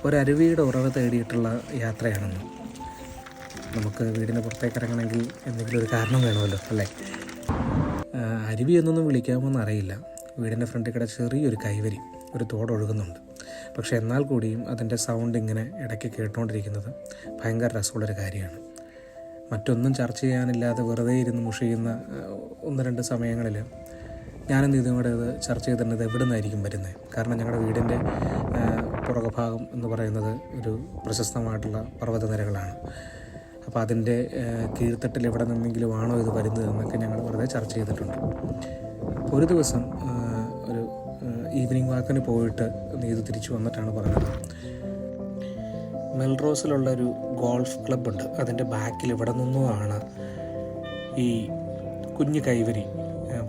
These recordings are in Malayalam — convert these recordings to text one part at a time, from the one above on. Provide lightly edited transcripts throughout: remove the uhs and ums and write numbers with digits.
ഒരരുവിയുടെ ഉറവ തേടിയിട്ടുള്ള യാത്രയാണെന്ന്. നമുക്ക് വീടിന് പുറത്തേക്ക് ഇറങ്ങണമെങ്കിൽ എന്തെങ്കിലും ഒരു കാരണം വേണമല്ലോ അല്ലേ? അരുവി എന്നൊന്നും വിളിക്കാമോന്ന് അറിയില്ല. വീടിൻ്റെ ഫ്രണ്ടിൽ കൂടെ ചെറിയൊരു കൈവരി, ഒരു തോടൊഴുകുന്നുണ്ട്. പക്ഷേ എന്നാൽ കൂടിയും അതിൻ്റെ സൗണ്ട് ഇങ്ങനെ ഇടയ്ക്ക് കേട്ടുകൊണ്ടിരിക്കുന്നത് ഭയങ്കര രസമുള്ളൊരു കാര്യമാണ്. മറ്റൊന്നും ചർച്ച ചെയ്യാനില്ലാതെ വെറുതെ ഇരുന്ന് മുഷിയുന്ന ഒന്ന് രണ്ട് സമയങ്ങളിൽ ഞാനും ഇതും കൂടെ ഇത് ചർച്ച ചെയ്തിരുന്നത് എവിടെ നിന്നായിരിക്കും വരുന്നത്. കാരണം ഞങ്ങളുടെ വീടിൻ്റെ പുറകുഭാഗം എന്ന് പറയുന്നത് ഒരു പ്രശസ്തമായിട്ടുള്ള പർവ്വതനിരകളാണ്. അപ്പോൾ അതിൻ്റെ കീഴ്ത്തട്ടിൽ എവിടെ നിന്നെങ്കിലും ആണോ ഇത് വരുന്നത് എന്നൊക്കെ ഞങ്ങൾ വെറുതെ ചർച്ച ചെയ്തിട്ടുണ്ട്. ഒരു ദിവസം ഒരു ഈവനിങ് വാക്കിന് പോയിട്ട് നീതു തിരിച്ചു വന്നിട്ടാണ് പറഞ്ഞത്, മെൽറോസിലുള്ളൊരു ഗോൾഫ് ക്ലബ്ബുണ്ട്, അതിൻ്റെ ബാക്കിൽ ഇവിടെ നിന്നുമാണ് ഈ കുഞ്ഞു കൈവരി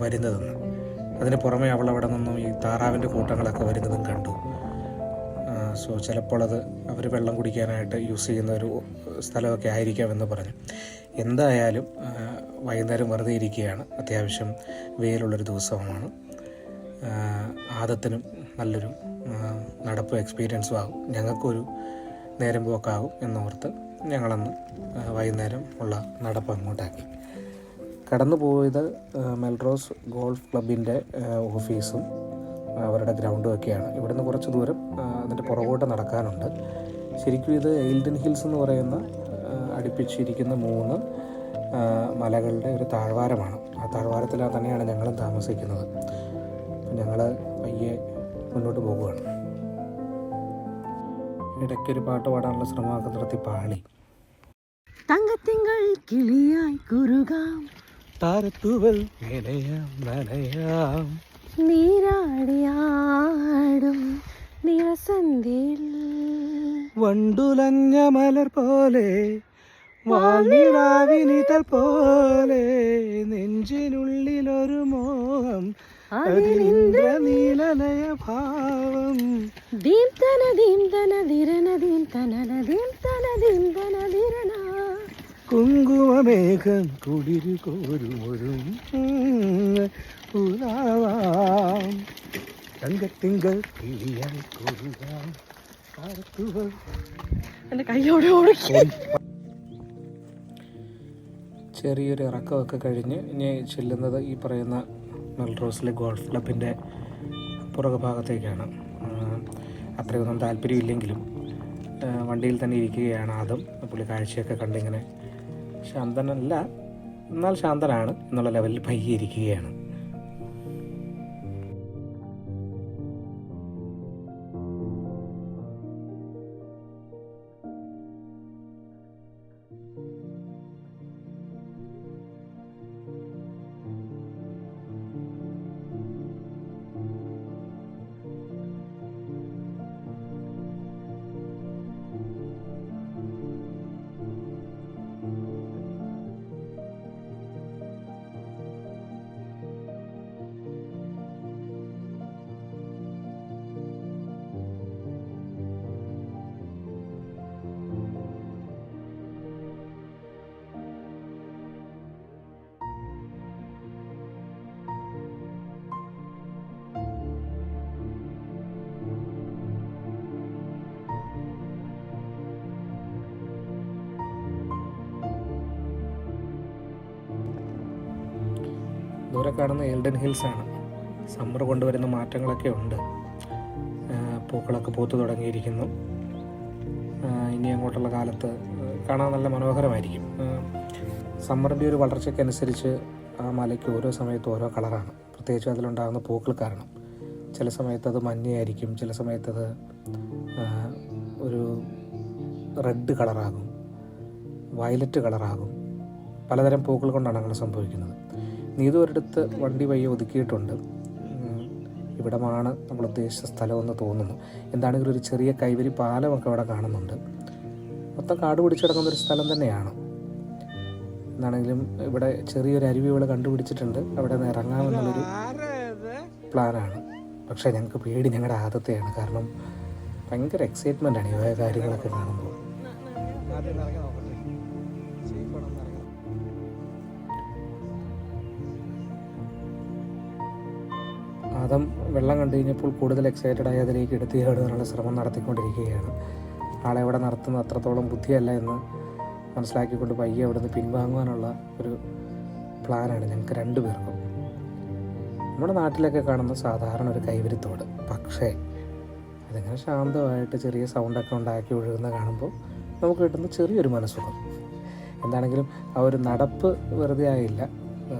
വരുന്നതെന്ന്. അതിന് പുറമെ അവളവിടെ നിന്നും ഈ താറാവിൻ്റെ കൂട്ടങ്ങളൊക്കെ വരുന്നതും കണ്ടു. സോ ചിലപ്പോൾ അത് അവർ വെള്ളം കുടിക്കാനായിട്ട് യൂസ് ചെയ്യുന്ന ഒരു സ്ഥലമൊക്കെ ആയിരിക്കാമെന്ന് പറഞ്ഞു. എന്തായാലും വൈകുന്നേരം വെറുതെ ഇരിക്കുകയാണ്. അത്യാവശ്യം വെയിലുള്ളൊരു ദിവസമാണ്. ആദത്തിനും നല്ലൊരു നടപ്പ് എക്സ്പീരിയൻസും ആകും, ഞങ്ങൾക്കൊരു നേരം പോക്കാകും എന്നോർത്ത് ഞങ്ങളന്ന് വൈകുന്നേരം ഉള്ള നടപ്പ് അങ്ങോട്ടാക്കി. കടന്നു പോയത് മെൽറോസ് ഗോൾഫ് ക്ലബിൻ്റെ ഓഫീസും അവരുടെ ഗ്രൗണ്ടും ഒക്കെയാണ്. ഇവിടുന്ന് കുറച്ച് ദൂരം അതിൻ്റെ പുറകോട്ട് നടക്കാനുണ്ട്. ശരിക്കും ഇത് എയിൽഡൻ ഹിൽസ് എന്ന് പറയുന്ന അടുപ്പിച്ചിരിക്കുന്ന 3 മലകളുടെ ഒരു താഴ്വാരമാണ്. ആ താഴ്വാരത്തിലാണ് തന്നെയാണ് ഞങ്ങളും താമസിക്കുന്നത്. ഞങ്ങൾ പയ്യെ മുന്നോട്ട് പോകുകയാണ്. ഇടയ്ക്കൊരു പാട്ട് പാടാനുള്ള ശ്രമമൊക്കെ നടത്തി പാളി. തങ്കത്തിങ്കൾ കിളിയായി കുറുകാം, താരത്തൂവൽ നനയാം, നീരാടിയാടും ദിവസന്തിൽ വണ്ടുലഞ്ഞ മലർ പോലെ വാനിലാവിനിതൾ പോലെ നെഞ്ചിനുള്ളിലൊരു മോഹം, അതിലിന്ദ്രനീലലയ ഭാവം. ദീം തന ദീം തന ദിരന ദീം തനന ദീം തന ദീം തന ദിരന. കുങ്കുമമേഘം കുളിരു കോരുമൊരും ഉലാവാം, തങ്കത്തിങ്കൾ കിളിയായി കുറുകാം. എൻ്റെ കൈയോടെ ഓടിക്കും. ചെറിയൊരു ഇറക്കമൊക്കെ കഴിഞ്ഞ് ഇനി ചെല്ലുന്നത് ഈ പറയുന്ന മെൽറോസിലെ ഗോൾഫ് ക്ലബിൻ്റെ പുറകു ഭാഗത്തേക്കാണ്. അത്രയൊന്നും താല്പര്യമില്ലെങ്കിലും വണ്ടിയിൽ തന്നെ ഇരിക്കുകയാണ് ആദം. പുള്ളി കാഴ്ചയൊക്കെ കണ്ടിങ്ങനെ ശാന്തനല്ല, എന്നാൽ ശാന്തനാണ് എന്നുള്ള ലെവലിൽ പയ്യെ ഇരിക്കുകയാണ്. ദൂരെ കാണുന്ന എയിൽഡൻ ഹിൽസാണ്. സമ്മർ കൊണ്ടുവരുന്ന മാറ്റങ്ങളൊക്കെ ഉണ്ട്. പൂക്കളൊക്കെ പൂത്തു തുടങ്ങിയിരിക്കുന്നു. ഇനി അങ്ങോട്ടുള്ള കാലത്ത് കാണാൻ നല്ല മനോഹരമായിരിക്കും. സമ്മറിൻ്റെ ഒരു വളർച്ചയ്ക്കനുസരിച്ച് ആ മലയ്ക്ക് ഓരോ സമയത്ത് ഓരോ കളറാണ്, പ്രത്യേകിച്ച് അതിലുണ്ടാകുന്ന പൂക്കൾ കാരണം. ചില സമയത്ത് അത് മഞ്ഞയായിരിക്കും, ചില സമയത്തത് ഒരു റെഡ് കളറാകും, വയലറ്റ് കളറാകും. പലതരം പൂക്കൾ കൊണ്ടാണ് അങ്ങനെ സംഭവിക്കുന്നത്. നീതു ഒരിടത്ത് വണ്ടി പയ്യെ ഒതുക്കിയിട്ടുണ്ട്. ഇവിടമാണ് നമ്മൾ ഉദ്ദേശിച്ച സ്ഥലമെന്ന് തോന്നുന്നു. എന്താണെങ്കിലും ഒരു ചെറിയ കൈവരി പാലമൊക്കെ അവിടെ കാണുന്നുണ്ട്. മൊത്തം കാട് പിടിച്ചിടങ്ങുന്നൊരു സ്ഥലം തന്നെയാണ്. എന്നാണെങ്കിലും ഇവിടെ ചെറിയൊരു അരുവികൾ കണ്ടുപിടിച്ചിട്ടുണ്ട്. അവിടെ നിന്ന് ഇറങ്ങാമെന്നുള്ളൊരു പ്ലാനാണ്. പക്ഷേ ഞങ്ങൾക്ക് പേടി ഞങ്ങളുടെ ആദത്തെയാണ്. കാരണം ഭയങ്കര എക്സൈറ്റ്മെൻ്റാണ് ഈ കാര്യങ്ങളൊക്കെ കാണുമ്പോൾ. ആദം വെള്ളം കണ്ടു കഴിഞ്ഞപ്പോൾ കൂടുതൽ എക്സൈറ്റഡായി അതിലേക്ക് എടുത്തു ചാടുവാനുള്ള ശ്രമം നടത്തിക്കൊണ്ടിരിക്കുകയാണ്. ആളെ അവിടെ നടത്തുന്ന അത്രത്തോളം ബുദ്ധിയല്ല എന്ന് മനസ്സിലാക്കിക്കൊണ്ട് പയ്യെ അവിടെ നിന്ന് പിൻവാങ്ങുവാനുള്ള ഒരു പ്ലാനാണ് ഞങ്ങൾക്ക് 2 പേർക്കും. നമ്മുടെ നാട്ടിലൊക്കെ കാണുന്ന സാധാരണ ഒരു കൈവരിത്തോട്, പക്ഷേ അതിങ്ങനെ ശാന്തമായിട്ട് ചെറിയ സൗണ്ടൊക്കെ ഉണ്ടാക്കി ഒഴുകുന്ന കാണുമ്പോൾ നമുക്ക് കിട്ടുന്ന ചെറിയൊരു മനസ്സുഖം. എന്താണെങ്കിലും ആ ഒരു നടപ്പ് വെറുതെ ആയില്ല.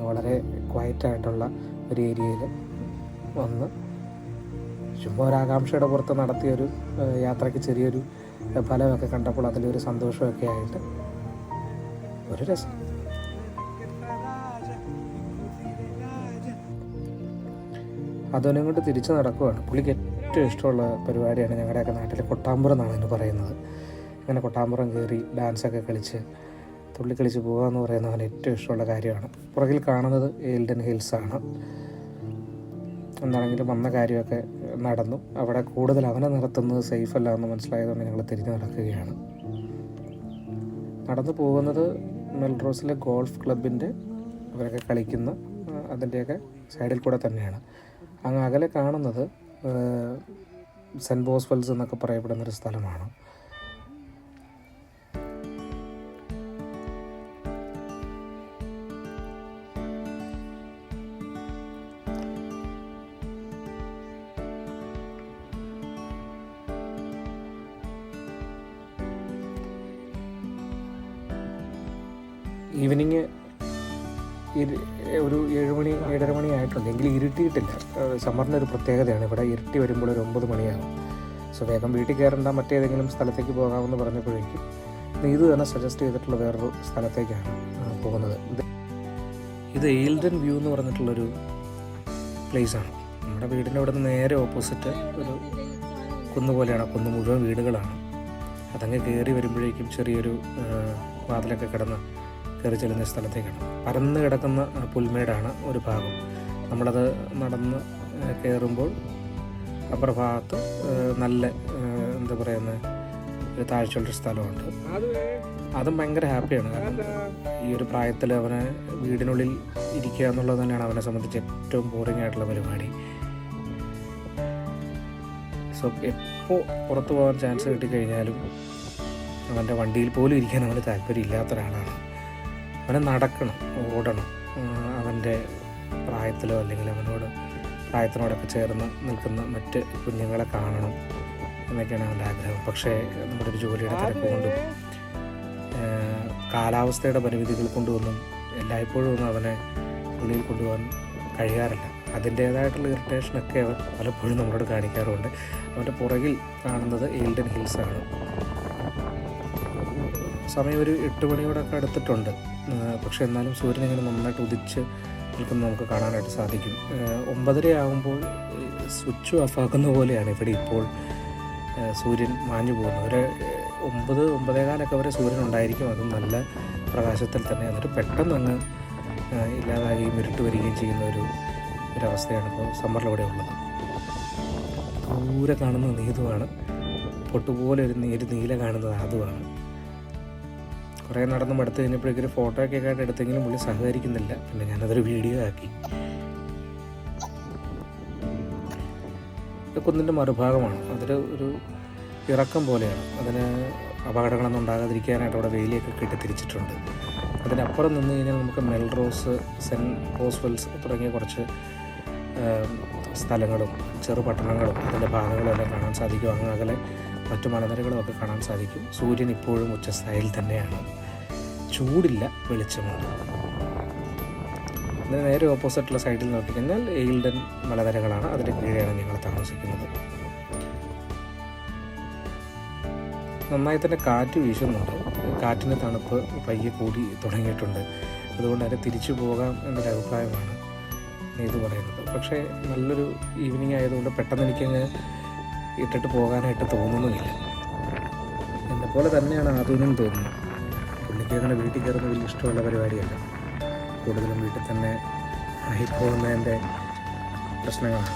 വളരെ ക്വയറ്റായിട്ടുള്ള ഒരു ഏരിയയിൽ വന്ന് ചുമ്മാ ഒരു ആകാംക്ഷയുടെ പുറത്ത് നടത്തിയൊരു യാത്രയ്ക്ക് ചെറിയൊരു ഫലമൊക്കെ കണ്ടപ്പോൾ അതിലൊരു സന്തോഷമൊക്കെ ആയിട്ട് ഒരു രസം. അതൊന്നും കൊണ്ട് തിരിച്ച് നടക്കുകയാണ്. പുള്ളിക്ക് ഏറ്റവും ഇഷ്ടമുള്ള പരിപാടിയാണ് ഞങ്ങളുടെയൊക്കെ നാട്ടിൽ കൊട്ടാമ്പുറം എന്നാണ് അതിന് പറയുന്നത്. അങ്ങനെ കൊട്ടാമ്പുറം കയറി ഡാൻസൊക്കെ കളിച്ച് തുള്ളിക്കളിച്ച് പോകുക എന്ന് പറയുന്നത് അവന് ഏറ്റവും ഇഷ്ടമുള്ള കാര്യമാണ്. പുറകിൽ കാണുന്നത് ഏൽഡൻ ഹിൽസാണ്. എന്താണെങ്കിലും വന്ന കാര്യമൊക്കെ നടന്നു. അവിടെ കൂടുതൽ അവനെ നടത്തുന്നത് സേഫ് അല്ല എന്ന് മനസ്സിലായതുകൊണ്ട് ഞങ്ങൾ തിരിഞ്ഞ് നടക്കുകയാണ്. നടന്നു പോകുന്നത് മെൽറോസിലെ ഗോൾഫ് ക്ലബിൻ്റെ അവരൊക്കെ കളിക്കുന്ന അതിൻ്റെയൊക്കെ സൈഡിൽ കൂടെ തന്നെയാണ്. അങ്ങ് അകലെ കാണുന്നത് സെൻറ്റ് ബോസ്വെൽസ് എന്നൊക്കെ പറയപ്പെടുന്നൊരു സ്ഥലമാണ്. ഈവനിങ് ഒരു 7 മണി 7:30 മണി ആയിട്ടുണ്ട്. എങ്കിലും ഇരുട്ടിയിട്ടില്ല. സമ്മറിൻ്റെ ഒരു പ്രത്യേകതയാണ്, ഇവിടെ ഇരുട്ടി വരുമ്പോൾ ഒരു 9 മണിയാകും. സോ വേഗം വീട്ടിൽ കയറേണ്ട, മറ്റേതെങ്കിലും സ്ഥലത്തേക്ക് പോകാമെന്ന് പറഞ്ഞപ്പോഴേക്കും ഇത് തന്നെ സജസ്റ്റ് ചെയ്തിട്ടുള്ള വേറൊരു സ്ഥലത്തേക്കാണ് പോകുന്നത്. ഇത് ഏൽഡൻ വ്യൂ എന്ന് പറഞ്ഞിട്ടുള്ളൊരു പ്ലേസാണ്. നമ്മുടെ വീടിൻ്റെ അവിടെ നിന്ന് നേരെ ഓപ്പോസിറ്റ് ഒരു കുന്നുപോലെയാണ്. കുന്ന് മുഴുവൻ വീടുകളാണ്. അതങ്ങ് കയറി വരുമ്പോഴേക്കും ചെറിയൊരു വാതിലൊക്കെ കിടന്ന് കയറി ചെല്ലുന്ന സ്ഥലത്തേക്കാണ്. പരന്ന് കിടക്കുന്ന പുൽമേടാണ് ഒരു ഭാഗം. നമ്മളത് നടന്ന് കയറുമ്പോൾ അപ്പുറ ഭാഗത്ത് നല്ല എന്താ പറയുന്നത് ഒരു താഴ്ചയുള്ളൊരു സ്ഥലമുണ്ട്. അതും ഭയങ്കര ഹാപ്പിയാണ്. കാരണം ഈ ഒരു പ്രായത്തിൽ അവനെ വീടിനുള്ളിൽ ഇരിക്കുക എന്നുള്ളത് തന്നെയാണ് അവനെ സംബന്ധിച്ച് ഏറ്റവും ബോറിംഗ് ആയിട്ടുള്ള പരിപാടി. സോ എപ്പോൾ പുറത്തു പോകാൻ ചാൻസ് കിട്ടിക്കഴിഞ്ഞാലും അവൻ്റെ വണ്ടിയിൽ പോലും ഇരിക്കാൻ അവന് താല്പര്യമില്ലാത്ത ഒരാളാണ്. അവനെ നടക്കണം, ഓടണം, അവൻ്റെ പ്രായത്തിലോ അല്ലെങ്കിൽ പ്രായത്തിനോടൊക്കെ ചേർന്ന് നിൽക്കുന്ന മറ്റ് കുഞ്ഞുങ്ങളെ കാണണം എന്നൊക്കെയാണ് അവൻ്റെ ആഗ്രഹം. പക്ഷേ നമ്മുടെ ഒരു ജോലിയുടെ തിരക്ക് കൊണ്ടും കാലാവസ്ഥയുടെ പരിമിതികൾ കൊണ്ടുമൊന്നും എല്ലായ്പ്പോഴും ഒന്നും അവനെ ഉള്ളിൽ കൊണ്ടുപോകാൻ കഴിയാറില്ല. അതിൻ്റേതായിട്ടുള്ള ഇറിറ്റേഷനൊക്കെ അവൻ പലപ്പോഴും നമ്മളോട് കാണിക്കാറുണ്ട്. അവൻ്റെ പുറകിൽ കാണുന്നത് ഏൽഡൻ ഹിൽസാണ്. സമയം ഒരു 8 മണിയോടൊക്കെ അടുത്തിട്ടുണ്ട്. പക്ഷെ എന്നാലും സൂര്യൻ ഇങ്ങനെ നന്നായിട്ട് ഉദിച്ച് നിൽക്കുന്നത് നമുക്ക് കാണാനായിട്ട് സാധിക്കും. 9:30 ആകുമ്പോൾ സ്വിച്ച് ഓഫാക്കുന്ന പോലെയാണ് ഇവിടെ ഇപ്പോൾ സൂര്യൻ മാഞ്ഞു പോകുന്നത്. ഒരു 9-9:15 വരെ സൂര്യൻ ഉണ്ടായിരിക്കും. അതും നല്ല പ്രകാശത്തിൽ തന്നെ. എന്നിട്ട് പെട്ടെന്ന് അങ്ങ് ഇല്ലാതാകുകയും ഇരുട്ട് വരികയും ചെയ്യുന്ന ഒരവസ്ഥയാണ് ഇപ്പോൾ സമ്മറിലൂടെ ഉള്ളത്. ദൂരെ കാണുന്ന നീതുവാണ്. പൊട്ടുപോലെ ഒരു നീല കാണുന്നത് അതുമാണ്. കുറേ നടന്നും എടുത്തു കഴിഞ്ഞപ്പോഴേക്കൊരു ഫോട്ടോയൊക്കെ ആയിട്ട് എടുത്തെങ്കിലും പുള്ളി സഹകരിക്കുന്നില്ല. പിന്നെ ഞാനതൊരു വീഡിയോ ആക്കി. കുന്നിൻ്റെ മറുഭാഗമാണ്. ഒരു ഇറക്കം പോലെയാണ്. അതിന് അപകടങ്ങളൊന്നും ഉണ്ടാകാതിരിക്കാനായിട്ട് അവിടെ വേലിയൊക്കെ കെട്ടി തിരിച്ചിട്ടുണ്ട്. അതിനപ്പുറം നിന്ന് കഴിഞ്ഞാൽ നമുക്ക് മെൽറോസ്, സെൻറ്റ് ബോസ്വെൽസ് തുടങ്ങിയ കുറച്ച് സ്ഥലങ്ങളും ചെറുപട്ടണങ്ങളും അതിൻ്റെ ഭാഗങ്ങളും എല്ലാം കാണാൻ സാധിക്കും. അങ്ങ് അകലെ മറ്റു മലനിരകളുമൊക്കെ കാണാൻ സാധിക്കും. സൂര്യൻ ഇപ്പോഴും ഉച്ചസ്ഥായിൽ തന്നെയാണ്. ചൂടില്ല, വെളിച്ചമുണ്ട്. അതിന് നേരെ ഓപ്പോസിറ്റുള്ള സൈഡിൽ നോക്കിക്കഴിഞ്ഞാൽ ഏൽഡൻ മലനിരകളാണ്. അതിൻ്റെ കീഴെയാണ് ഞങ്ങൾ താമസിക്കുന്നത്. നന്നായി തന്നെ കാറ്റ് വീശുന്നുണ്ട്. കാറ്റിൻ്റെ തണുപ്പ് പയ്യെ കൂടി തുടങ്ങിയിട്ടുണ്ട്. അതുകൊണ്ട് അതിനെ തിരിച്ചു പോകാം എന്നൊരു അഭിപ്രായമാണ് ഇത് പറയുന്നത്. പക്ഷേ നല്ലൊരു ഈവനിങ് ആയതുകൊണ്ട് പെട്ടെന്ന് എനിക്കങ്ങ് ഇട്ടിട്ട് പോകാനായിട്ട് തോന്നുന്നുമില്ല. എന്നെപ്പോലെ തന്നെയാണ് ആദ്യം തോന്നുന്നത്. പുള്ളിക്ക് അങ്ങനെ വീട്ടിൽ കയറുന്ന വലിയ ഇഷ്ടമുള്ള പരിപാടിയല്ല. കൂടുതലും വീട്ടിൽ തന്നെ ആയിപ്പോകുന്നതിൻ്റെ പ്രശ്നങ്ങളാണ്.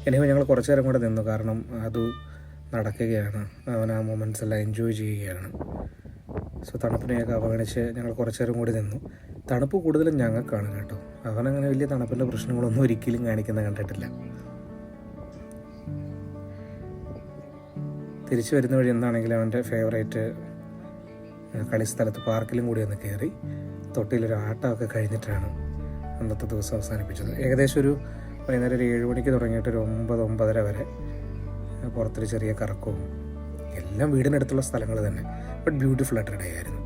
എനിവേ ഞങ്ങൾ കുറച്ച് നേരം കൂടെ നിന്നു. കാരണം അത് നടക്കുകയാണ്. അവൻ ആ മൊമെൻറ്റ്സ് എല്ലാം എൻജോയ് ചെയ്യുകയാണ്. സോ തണുപ്പിനെയൊക്കെ അവഗണിച്ച് ഞങ്ങൾ കുറച്ച് നേരം കൂടി നിന്നു. തണുപ്പ് കൂടുതലും ഞങ്ങൾക്കാണ് കേട്ടോ. അവനങ്ങനെ വലിയ തണുപ്പിൻ്റെ പ്രശ്നങ്ങളൊന്നും ഒരിക്കലും കാണിക്കുന്ന കണ്ടിട്ടില്ല. തിരിച്ചു വരുന്ന വഴി എന്താണെങ്കിലും അവൻ്റെ ഫേവറേറ്റ് കളിസ്ഥലത്ത് പാർക്കിലും കൂടി ഒന്ന് കയറി തൊട്ടിയിലൊരു ആട്ടമൊക്കെ കഴിഞ്ഞിട്ടാണ് അന്നത്തെ ദിവസം അവസാനിപ്പിച്ചത്. ഏകദേശം ഒരു വൈകുന്നേരം ഒരു 7 മണിക്ക് തുടങ്ങിയിട്ട് ഒരു 9-9:30 വരെ പുറത്തൊരു ചെറിയ കറക്കവും, എല്ലാം വീടിനടുത്തുള്ള സ്ഥലങ്ങൾ തന്നെ. ബട്ട് ബ്യൂട്ടിഫുൾ ആയിട്ടൊരു ഡേ ആയിരുന്നു.